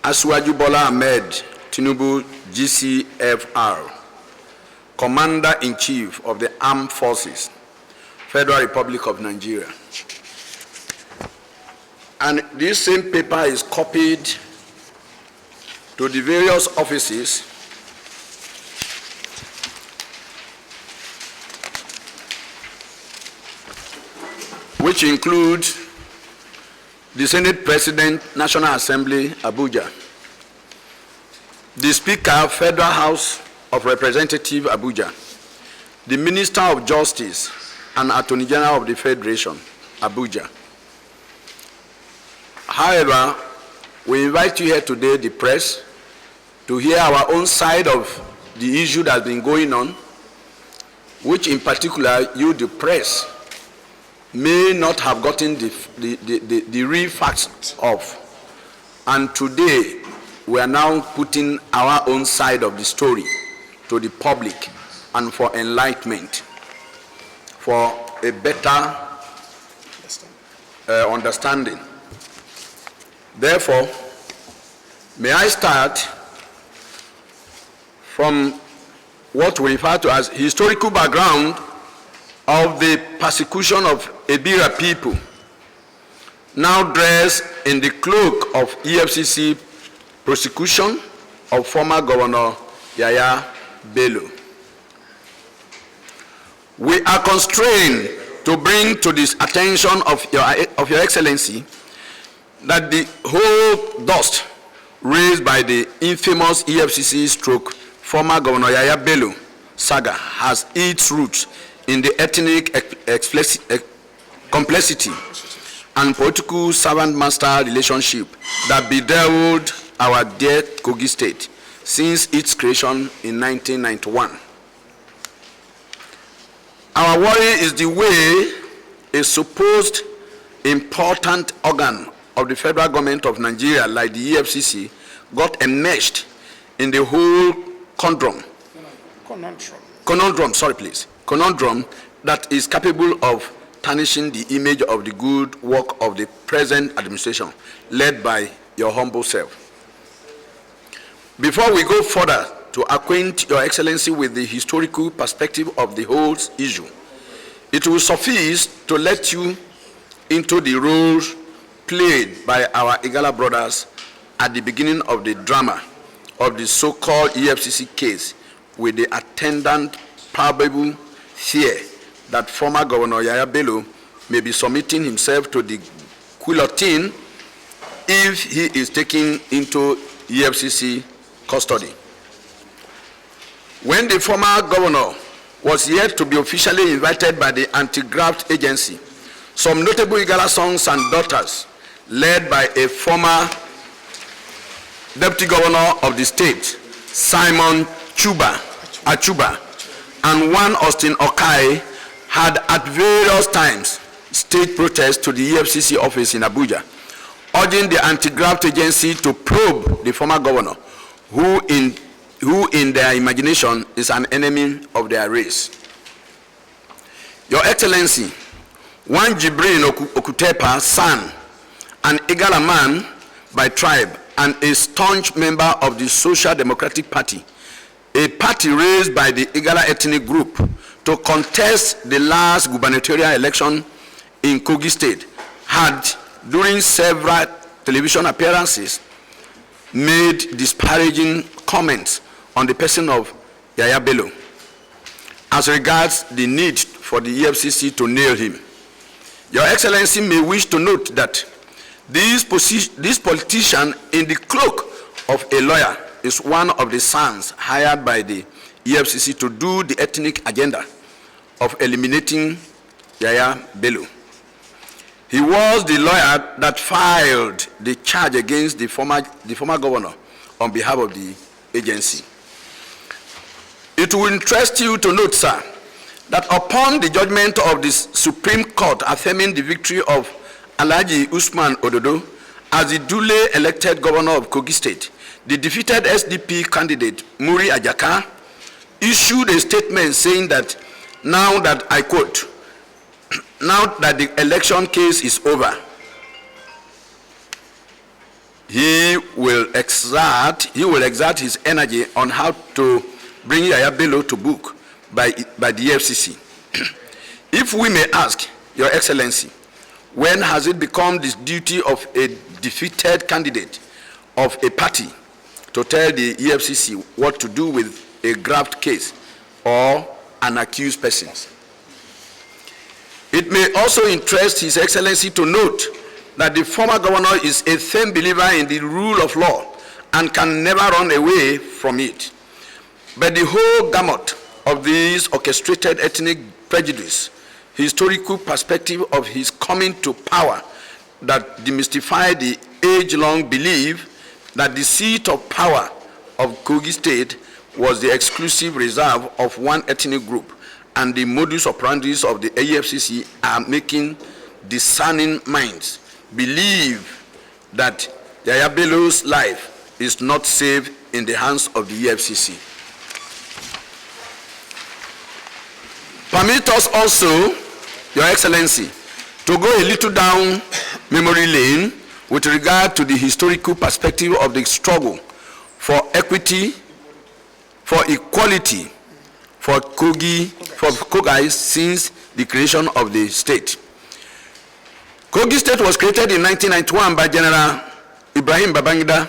Asiwaju Bola Ahmed Tinubu GCFR, Commander-in-Chief of the Armed Forces, Federal Republic of Nigeria. And this same paper is copied to the various offices which include the Senate President, National Assembly, Abuja, the Speaker, Federal House of Representatives, Abuja, the Minister of Justice and Attorney General of the Federation, Abuja. However, we invite you here today, the press, to hear our own side of the issue that's been going on, which in particular you, the press, may not have gotten the real facts of. And today, we are now putting our own side of the story to the public and for enlightenment, for a better understanding. Therefore, may I start from what we refer to as historical background of the persecution of Ebira people, now dressed in the cloak of EFCC prosecution of former Governor Yahaya Bello. We are constrained to bring to this attention of Your Excellency that the whole dust raised by the infamous EFCC stroke former Governor Yahaya Bello saga has its roots in the ethnic complexity and political servant-master relationship that bedeviled our dear Kogi state since its creation in 1991. Our worry is the way a supposed important organ of the federal government of Nigeria, like the EFCC, got enmeshed in the whole conundrum that is capable of tarnishing the image of the good work of the present administration, led by your humble self. Before we go further to acquaint Your Excellency with the historical perspective of the whole issue, it will suffice to let you into the roles played by our Igala brothers at the beginning of the drama of the so-called EFCC case, with the attendant probable fear that former Governor Yahaya Bello may be submitting himself to the guillotine if he is taken into EFCC custody. When the former governor was yet to be officially invited by the anti-graft agency, some notable Igala sons and daughters, led by a former deputy governor of the state, Simon Achuba, and one Austin Okai, had at various times staged protests to the EFCC office in Abuja, urging the anti-graft agency to probe the former governor, who in their imagination is an enemy of their race. Your Excellency, one Jibrin Okutepa, son, an Igala man by tribe, and a staunch member of the Social Democratic Party, a party raised by the Igala ethnic group to contest the last gubernatorial election in Kogi State, had, during several television appearances, made disparaging comments on the person of Yahaya Bello as regards the need for the EFCC to nail him. Your Excellency may wish to note that this politician in the cloak of a lawyer is one of the sons hired by the EFCC to do the ethnic agenda of eliminating Yahaya Bello. He was the lawyer that filed the charge against the former governor on behalf of the agency. It will interest you to note, sir, that upon the judgment of the Supreme Court affirming the victory of Alhaji Usman Ododo as the duly elected governor of Kogi State, the defeated SDP candidate Muri Ajaka issued a statement saying that now that, I quote, "Now that the election case is over, he will exert his energy on how to bring Yahaya Bello to book by the EFCC. If we may ask, Your Excellency, when has it become the duty of a defeated candidate of a party to tell the EFCC what to do with a graft case or an accused person? It may also interest His Excellency to note that the former governor is a firm believer in the rule of law and can never run away from it. But the whole gamut of these orchestrated ethnic prejudice, historical perspective of his coming to power that demystify the age-long belief that the seat of power of Kogi State was the exclusive reserve of one ethnic group, and the modus operandi of the EFCC are making discerning minds believe that Yahaya Bello's life is not safe in the hands of the EFCC. Permit us also, Your Excellency, to go a little down memory lane with regard to the historical perspective of the struggle for equity, for equality, for Kogi since the creation of the state. Kogi State was created in 1991 by General Ibrahim Babangida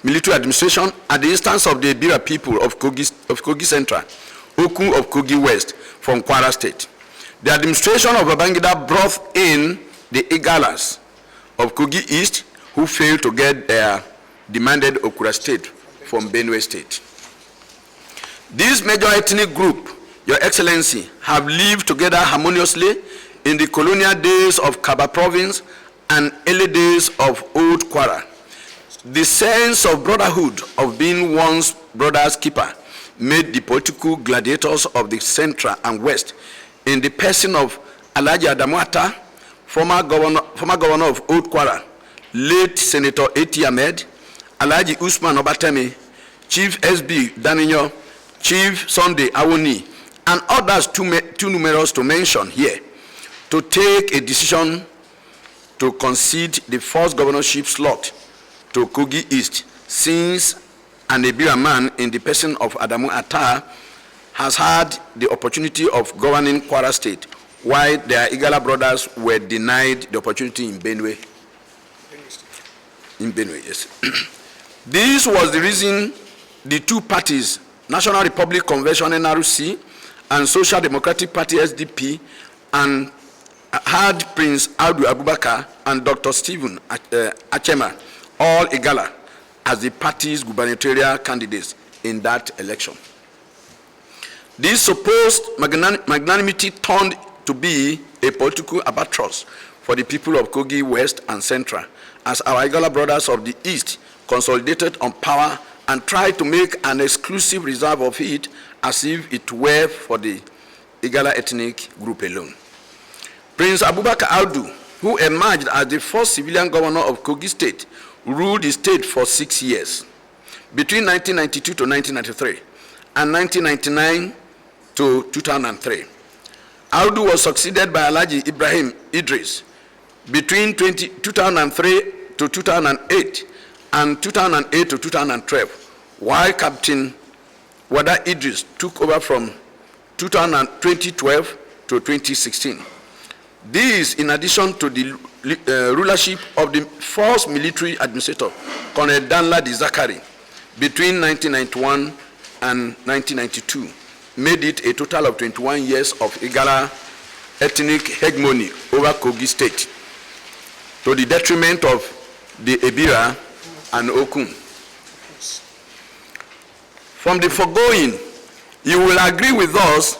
military administration at the instance of the Ebira people of Kogi Central, Oku of Kogi West from Kwara State. The administration of Babangida brought in the Igalas of Kogi East, who failed to get their demanded Okura State from Benue State. This major ethnic group, Your Excellency, have lived together harmoniously in the colonial days of Kaba Province and early days of Old Kwara. The sense of brotherhood of being one's brother's keeper made the political gladiators of the Central and West, in the person of Alhaji Adamuata, former governor of Old Kwara, late Senator A.T. Ahmed, Alhaji Usman Obatemi, Chief S.B. Daninyo, Chief Sunday Awoni, and others too numerous to mention here, to take a decision to concede the first governorship slot to Kogi East, since an Ebira man in the person of Adamu Atta has had the opportunity of governing Kwara State, while their Igala brothers were denied the opportunity in Benue. In Benue, yes. This was the reason the two parties, National Republic Convention NRC and Social Democratic Party SDP, and had Prince Audu Abubakar and Dr. Stephen Achema, all Igala, as the party's gubernatorial candidates in that election. This supposed magnanimity turned to be a political albatross for the people of Kogi West and Central, as our Igala brothers of the East consolidated on power and tried to make an exclusive reserve of it as if it were for the Igala ethnic group alone. Prince Abubakar Audu, who emerged as the first civilian governor of Kogi State, ruled the state for 6 years, between 1992 to 1993, and 1999 to 2003. Audu was succeeded by Alhaji Ibrahim Idris between 2003 to 2008 and 2008 to 2012, while Captain Wada Idris took over from 2012 to 2016. This, in addition to the rulership of the first military administrator, Colonel Danladi Zakari, between 1991 and 1992, made it a total of 21 years of Igala ethnic hegemony over Kogi State, to the detriment of the Ebira and Okun. From the foregoing, you will agree with us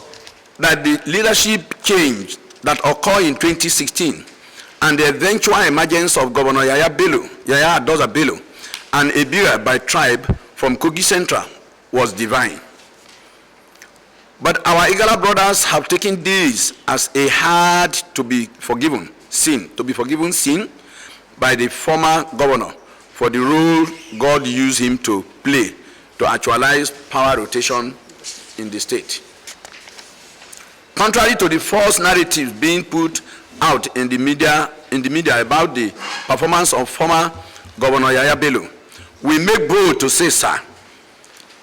that the leadership change that occurred in 2016 and the eventual emergence of Governor Yahaya Bello, and Ebira by tribe from Kogi Central was divine. But our Igala brothers have taken this as a hard to be forgiven sin by the former governor for the role God used him to play to actualize power rotation in the state. Contrary to the false narratives being put out in the media about the performance of former Governor Yahaya Bello, we make bold to say, sir,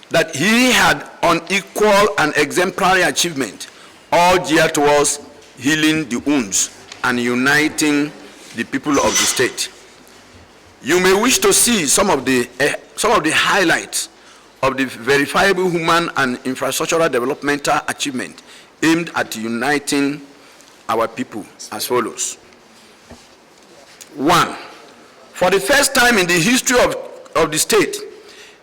that he had unequal and exemplary achievement, all geared towards healing the wounds and uniting the people of the state. You may wish to see some of the highlights of the verifiable human and infrastructural developmental achievement aimed at uniting our people as follows. 1. For the first time in the history of the state,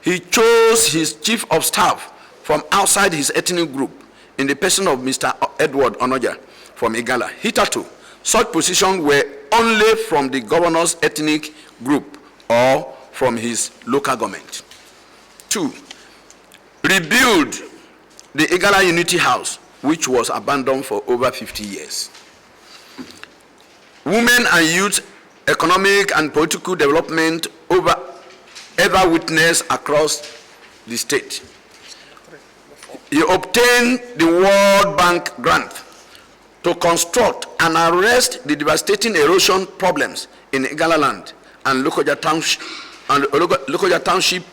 he chose his chief of staff from outside his ethnic group in the person of Mr. Edward Onoja from Igala. Hitherto, such positions were only from the governor's ethnic group or from his local government. 2. Rebuild the Igala Unity House, which was abandoned for over 50 years. Women and youth economic and political development ever witnessed across the state. He obtained the World Bank grant to construct and arrest the devastating erosion problems in Igala land and Lokoja Township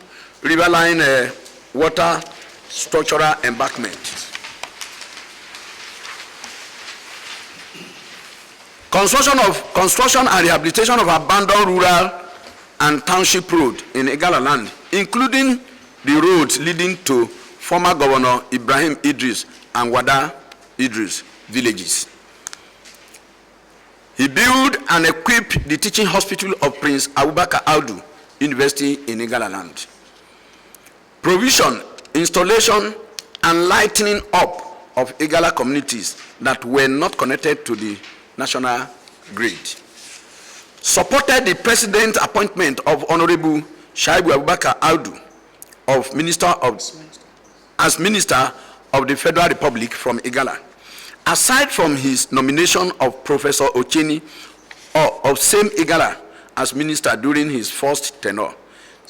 riverline water structural embankment. Construction and rehabilitation of abandoned rural and township road in Igala land, including the roads leading to former Governor Ibrahim Idris and Wada Idris villages. He built and equipped the teaching hospital of Prince Abubakar Audu University in Igala land. Provision, installation, and lightening up of Igala communities that were not connected to the national grid. Supported the president's appointment of Honorable Shaibu Abubakar Audu as Minister of the Federal Republic from Igala. Aside from his nomination of Professor Ocheni of same Igala as minister during his first tenure,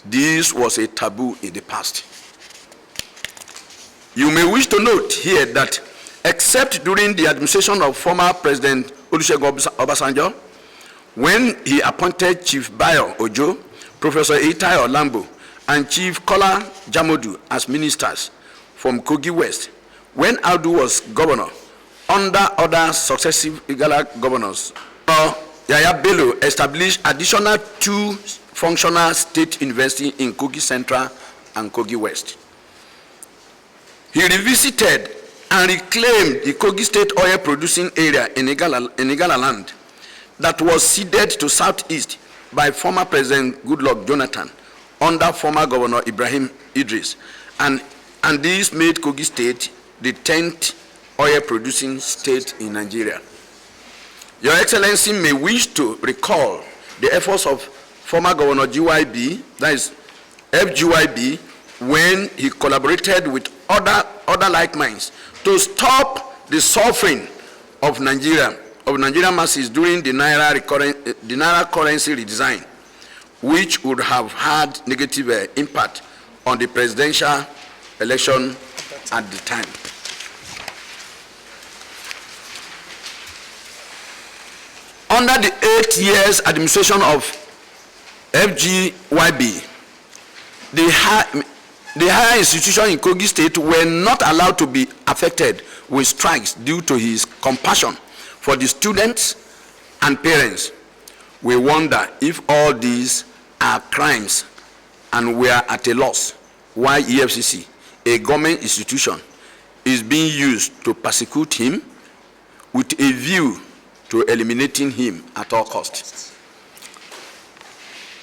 this was a taboo in the past. You may wish to note here that except during the administration of former President Olusegun Obasanjo, when he appointed Chief Bayo Ojo, Professor Eitayo Lambo, and Chief Kola Jamodu as ministers from Kogi West, when Audu was governor, under other successive Igala governors, Yahaya Bello established additional 2 functional state universities in Kogi Central and Kogi West. He revisited and reclaimed the Kogi State oil producing area in Igala land that was ceded to Southeast by former President Goodluck Jonathan under former Governor Ibrahim Idris, and this made Kogi State the 10th oil producing state in Nigeria. Your Excellency may wish to recall the efforts of former Governor GYB, that is FGYB, when he collaborated with other like minds to stop the suffering of Nigerian masses during the naira currency redesign, which would have had negative impact on the presidential election at the time. Under the 8 years administration of FGYB, the higher institutions in Kogi State were not allowed to be affected with strikes due to his compassion for the students and parents. We wonder if all these are crimes and we are at a loss why EFCC, a government institution, is being used to persecute him with a view to eliminating him at all costs.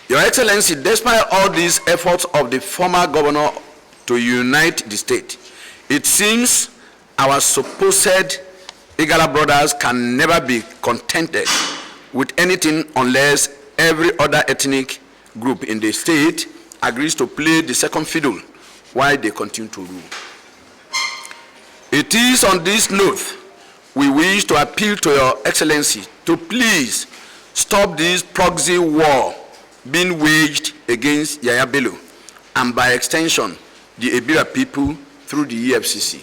Your Excellency, despite all these efforts of the former governor to unite the state, it seems our supposed Igala brothers can never be contented with anything unless every other ethnic group in the state agrees to play the second fiddle while they continue to rule. It is on this note we wish to appeal to Your Excellency to please stop this proxy war being waged against Yahaya Bello and by extension the Ebira people through the EFCC.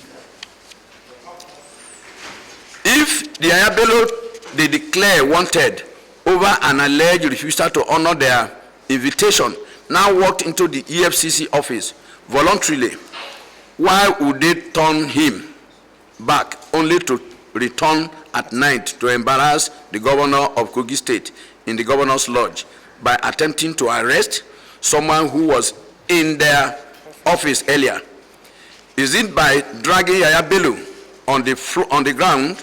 If the Yahaya Bello they declare wanted over an alleged refusal to honor their invitation now walked into the EFCC office voluntarily, why would they turn him back only to return at night to embarrass the governor of Kogi State in the governor's lodge by attempting to arrest someone who was in their office earlier? Is it by dragging Yahaya Bello on the ground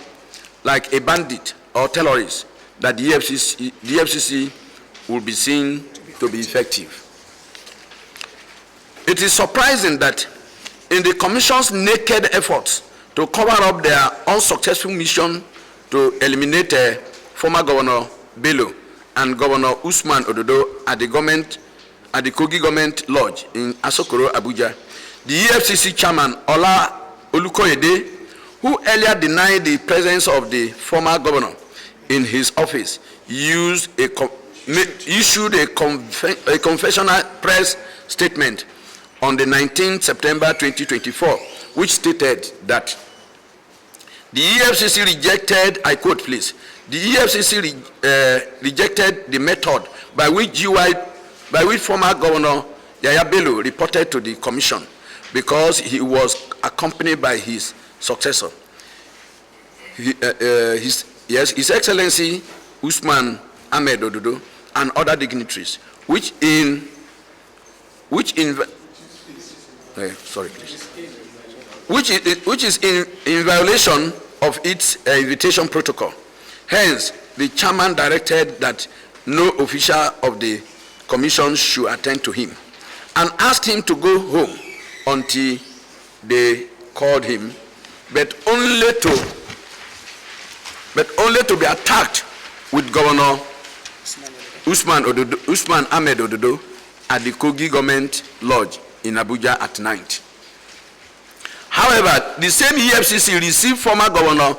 like a bandit or terrorist that the EFCC will be seen to be effective? It is surprising that in the Commission's naked efforts to cover up their unsuccessful mission to eliminate former Governor Bello and Governor Usman Ododo at the Kogi Government Lodge in Asokoro, Abuja, the EFCC chairman, Ola Olukoyede, who earlier denied the presence of the former governor in his office, issued a confessional press statement on the 19th September 2024, which stated that the EFCC rejected, I quote please, the EFCC rejected the method by which former Governor Yahaya Bello reported to the commission because he was accompanied by his successor, His Excellency Usman Ahmed Ododo, and other dignitaries, which is in violation of its invitation protocol. Hence, the chairman directed that no official of the commission should attend to him and asked him to go home until they called him, but only to be attacked with Governor Usman Ahmed Ododo at the Kogi Government Lodge in Abuja at night. However, the same EFCC received former Governor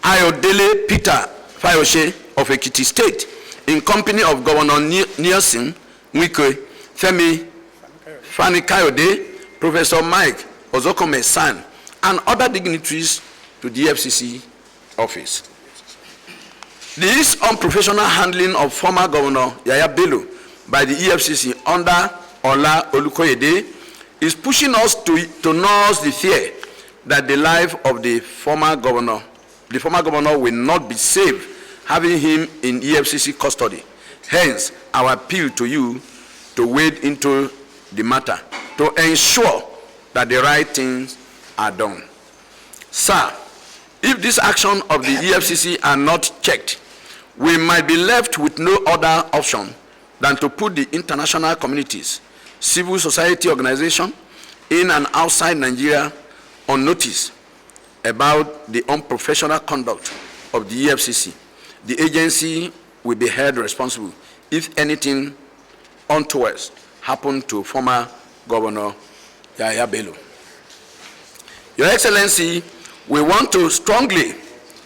Ayodele Peter Fayose of Ekiti State in company of Governor Nielsen Wike, Femi Fani-Kayode, Professor Mike Ozokome's son, and other dignitaries to the EFCC office. This unprofessional handling of former Governor Yahaya Bello by the EFCC under Ola Olukoyede is pushing us to nurse the fear that the life of the former governor will not be safe having him in EFCC custody. Hence, our appeal to you to wade into the matter to ensure that the right things are done. Sir, if this action of the EFCC are not checked, we might be left with no other option than to put the international communities, civil society organizations in and outside Nigeria on notice about the unprofessional conduct of the EFCC. The agency will be held responsible if anything untoward happened to former Governor Yahaya Bello. Your Excellency, we want to strongly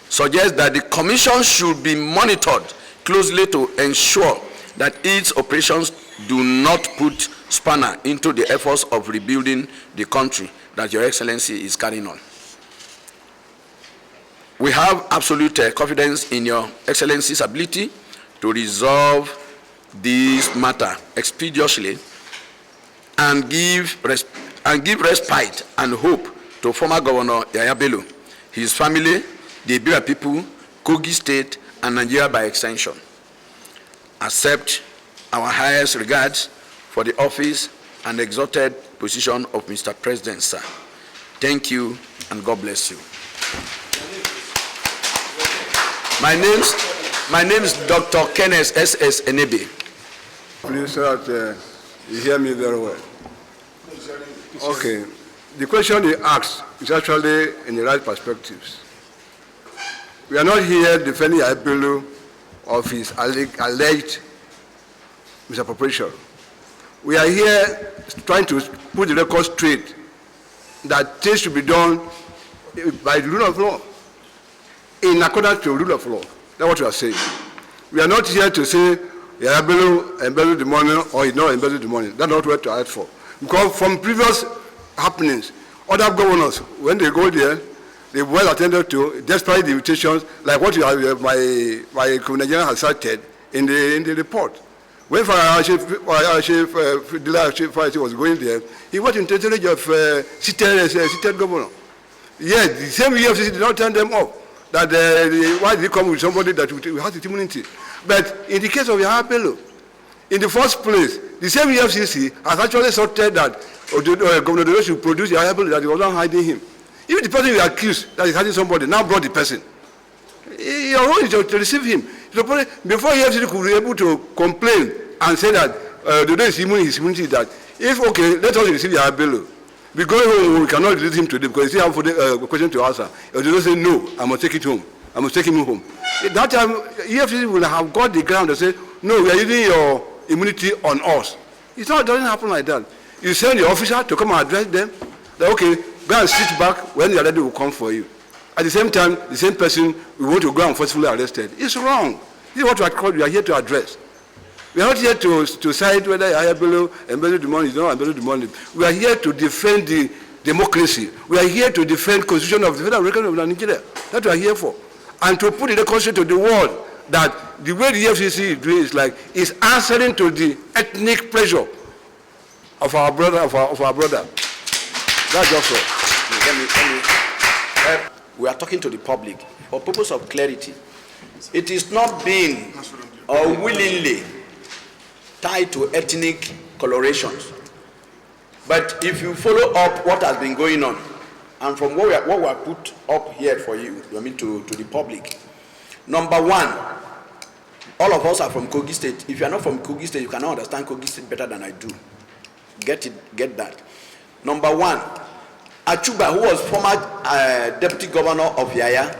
suggest that the Commission should be monitored closely to ensure that its operations do not put spanner into the efforts of rebuilding the country that Your Excellency is carrying on. We have absolute confidence in Your Excellency's ability to resolve this matter expeditiously and give respite and hope to former Governor Yahaya Bello, his family, the Ibira people, Kogi State, and Nigeria by extension. Accept our highest regards for the office and exalted position of Mr. President, sir. Thank you, and God bless you. My name is Dr. Kenneth S.S. Enebe. Please, so that you hear me very well. Okay. The question he asked is actually in the right perspectives. We are not here defending Yahaya Bello of his alleged misappropriation. We are here trying to put the record straight that things should be done by the rule of law, in accordance to the rule of law. That's what we are saying. We are not here to say Yahaya Bello embezzled the money or he not embezzled the money. That's not what to ask for. Because from previous happenings, other governors, when they go there, they well attended to, despite the invitations, like what you have, my Nigerian has cited in the report. When Farashi was going there, he was in tutelage of seated governor. Yes, the same EFCC did not turn them off. That why did he come with somebody that has immunity? But in the case of Yahaya Bello, in the first place, the same EFCC has actually sorted that Governor Dolo should produce Yahaya Bello, that he was not hiding him. Even the person you accused that is hiding somebody now brought the person. Your role is to receive him. Before EFCC could be able to complain and say that Dolo is his immunity, that if, okay, let us receive Yahaya Bello. We go home, we cannot release him today because he still have a question to answer. If they don't say no, I must take it home. I must take him home. At that time, EFCC will have got the ground to say, no, we are using your immunity on us. It doesn't happen like that. You send the officer to come and address them. That, okay, go and sit back, when you're ready, we'll come for you. At the same time, the same person, we want to go and forcefully arrested. It's wrong. This is what we are here to address. We are not here to decide whether Yahaya Bello embezzled the money or not embezzled the money. We are here to defend the democracy. We are here to defend the constitution of the Federal Republic of Nigeria. That's what we are here for. And to put in the constitution to the world that the way the EFCC is doing is answering to the ethnic pressure of our brother, That's just all. We are talking to the public for purpose of clarity. It is not being or willingly tied to ethnic colorations. But if you follow up what has been going on, and from what we have put up here for you, I mean to the public. Number one, all of us are from Kogi State. If you are not from Kogi State, you cannot understand Kogi State better than I do. Get that. Number one, Achuba, who was former deputy governor of Yaya,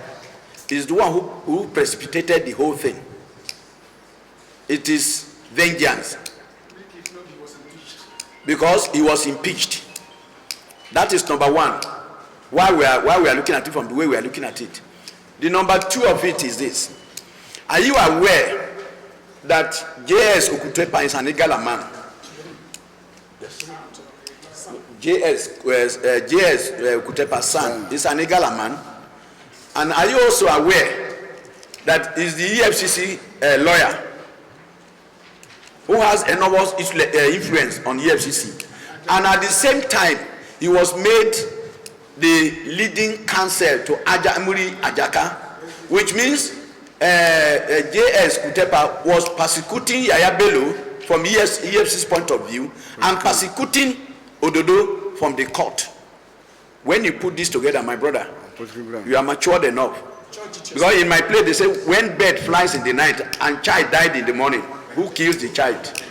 is the one who precipitated the whole thing. It is vengeance. Because he was impeached. That is number one. Why we are looking at it from the way we are looking at it. The number two of it is this. Are you aware that J.S. Okutepa is an Igala man? J.S. Okutepa's son is an Igala man. And are you also aware that is the EFCC lawyer who has enormous influence on EFCC? And at the same time, he was made the leading counsel to Ajaka, which means J.S. Okutepa was persecuting Yahaya Bello from EFCC's point of view and persecuting Ododo from the court. When you put this together, my brother, you are matured enough. Because in my place, they say, when bird flies in the night and child died in the morning, who kills the child?